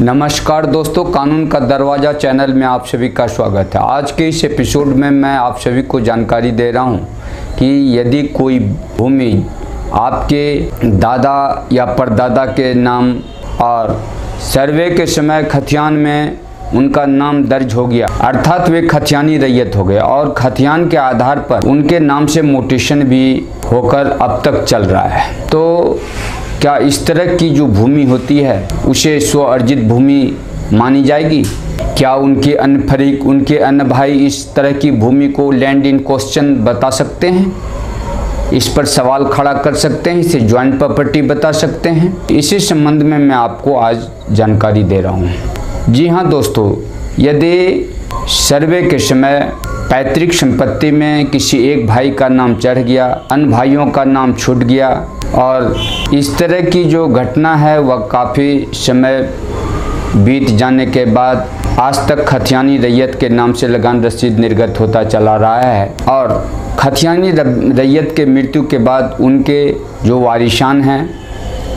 नमस्कार दोस्तों, कानून का दरवाज़ा चैनल में आप सभी का स्वागत है। आज के इस एपिसोड में मैं आप सभी को जानकारी दे रहा हूं कि यदि कोई भूमि आपके दादा या परदादा के नाम और सर्वे के समय खतियान में उनका नाम दर्ज हो गया, अर्थात वे खतियानी रैयत हो गए और खतियान के आधार पर उनके नाम से मोटेशन भी होकर अब तक चल रहा है, तो क्या इस तरह की जो भूमि होती है उसे स्व अर्जित भूमि मानी जाएगी? क्या उनके अन्य फरीक, उनके अन्य भाई इस तरह की भूमि को लैंड इन क्वेश्चन बता सकते हैं? इस पर सवाल खड़ा कर सकते हैं, इसे ज्वाइंट प्रॉपर्टी बता सकते हैं? इसी संबंध में मैं आपको आज जानकारी दे रहा हूँ। जी हाँ दोस्तों, यदि सर्वे के समय पैतृक संपत्ति में किसी एक भाई का नाम चढ़ गया, अन्य भाइयों का नाम छूट गया और इस तरह की जो घटना है वह काफ़ी समय बीत जाने के बाद आज तक खतियानी रैयत के नाम से लगान रसीद निर्गत होता चला रहा है और खतियानी रैयत के मृत्यु के बाद उनके जो वारिशान हैं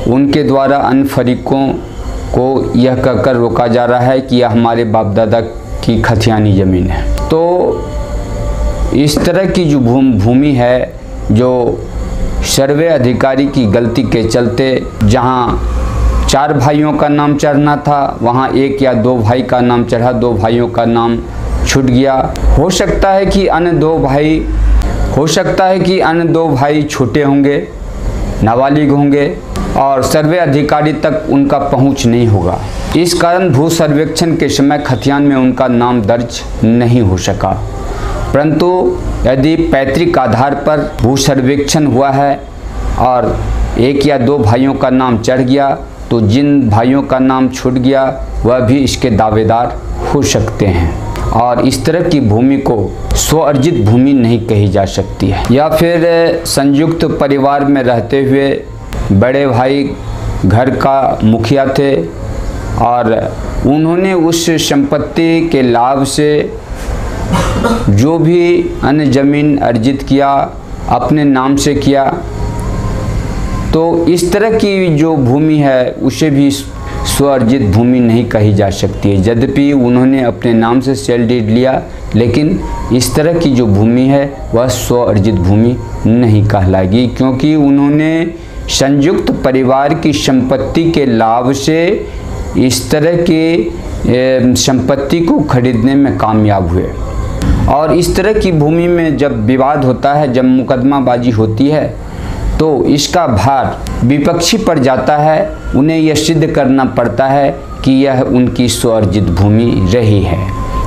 उनके द्वारा अन्य फरीकों को यह कहकर रोका जा रहा है कि यह हमारे बाप दादा की खतियानी ज़मीन है। तो इस तरह की जो भूमि है, जो सर्वे अधिकारी की गलती के चलते जहां 4 भाइयों का नाम चढ़ना था वहां 1 या 2 भाई का नाम चढ़ा, 2 भाइयों का नाम छूट गया। हो सकता है कि अन्य दो भाई छोटे होंगे, नाबालिग होंगे और सर्वे अधिकारी तक उनका पहुंच नहीं होगा। इस कारण भू सर्वेक्षण के समय खतियान में उनका नाम दर्ज नहीं हो सका। परंतु यदि पैतृक आधार पर भू सर्वेक्षण हुआ है और 1 या 2 भाइयों का नाम चढ़ गया, तो जिन भाइयों का नाम छूट गया वह भी इसके दावेदार हो सकते हैं और इस तरह की भूमि को स्व अर्जित भूमि नहीं कही जा सकती है। या फिर संयुक्त परिवार में रहते हुए बड़े भाई घर का मुखिया थे और उन्होंने उस संपत्ति के लाभ से जो भी अन्य ज़मीन अर्जित किया अपने नाम से किया, तो इस तरह की जो भूमि है उसे भी स्व अर्जित भूमि नहीं कही जा सकती है। यद्यपि उन्होंने अपने नाम से सेल डीड लिया, लेकिन इस तरह की जो भूमि है वह स्व अर्जित भूमि नहीं कहलाएगी, क्योंकि उन्होंने संयुक्त परिवार की संपत्ति के लाभ से इस तरह की संपत्ति को खरीदने में कामयाब हुए। और इस तरह की भूमि में जब विवाद होता है, जब मुकदमाबाजी होती है, तो इसका भार विपक्षी पर जाता है। उन्हें यह सिद्ध करना पड़ता है कि यह उनकी स्व अर्जित भूमि रही है।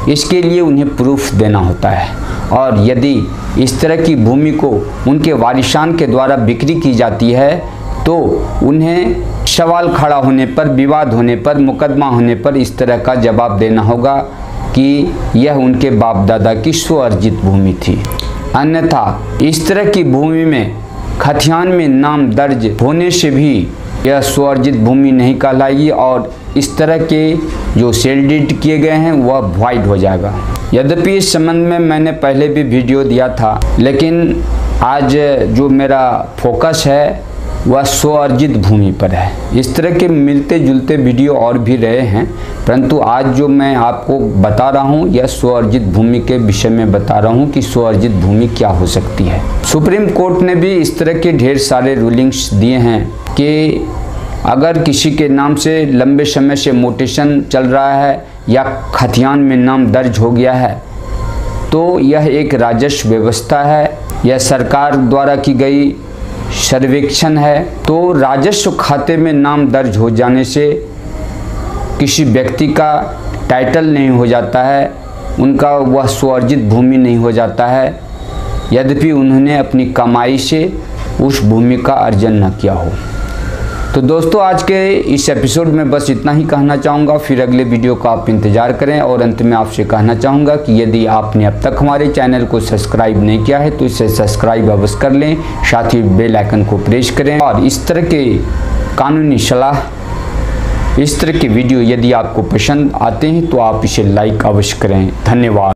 इसके लिए उन्हें प्रूफ देना होता है और यदि इस तरह की भूमि को उनके वारिशान के द्वारा बिक्री की जाती है तो उन्हें सवाल खड़ा होने पर, विवाद होने पर, मुकदमा होने पर इस तरह का जवाब देना होगा कि यह उनके बाप दादा की स्व अर्जित भूमि थी। अन्यथा इस तरह की भूमि में खतियान में नाम दर्ज होने से भी यह स्व अर्जित भूमि नहीं कहलाएगी और इस तरह के जो सेल डीड किए गए हैं वह वॉइड हो जाएगा। यद्यपि इस संबंध में मैंने पहले भी वीडियो दिया था, लेकिन आज जो मेरा फोकस है वह स्व अर्जित भूमि पर है। इस तरह के मिलते जुलते वीडियो और भी रहे हैं, परंतु आज जो मैं आपको बता रहा हूं यह स्व अर्जित भूमि के विषय में बता रहा हूं कि स्व अर्जित भूमि क्या हो सकती है। सुप्रीम कोर्ट ने भी इस तरह के ढेर सारे रूलिंग्स दिए हैं कि अगर किसी के नाम से लंबे समय से मोटेशन चल रहा है या खतियान में नाम दर्ज हो गया है, तो यह एक राजस्व व्यवस्था है, यह सरकार द्वारा की गई सर्वेक्षण है। तो राजस्व खाते में नाम दर्ज हो जाने से किसी व्यक्ति का टाइटल नहीं हो जाता है, उनका वह स्व अर्जित भूमि नहीं हो जाता है, यद्यपि उन्होंने अपनी कमाई से उस भूमि का अर्जन न किया हो। तो दोस्तों, आज के इस एपिसोड में बस इतना ही कहना चाहूँगा। फिर अगले वीडियो का आप इंतज़ार करें और अंत में आपसे कहना चाहूँगा कि यदि आपने अब तक हमारे चैनल को सब्सक्राइब नहीं किया है तो इसे सब्सक्राइब अवश्य कर लें, साथ ही बेल आइकन को प्रेस करें और इस तरह के कानूनी सलाह, इस तरह के वीडियो यदि आपको पसंद आते हैं तो आप इसे लाइक अवश्य करें। धन्यवाद।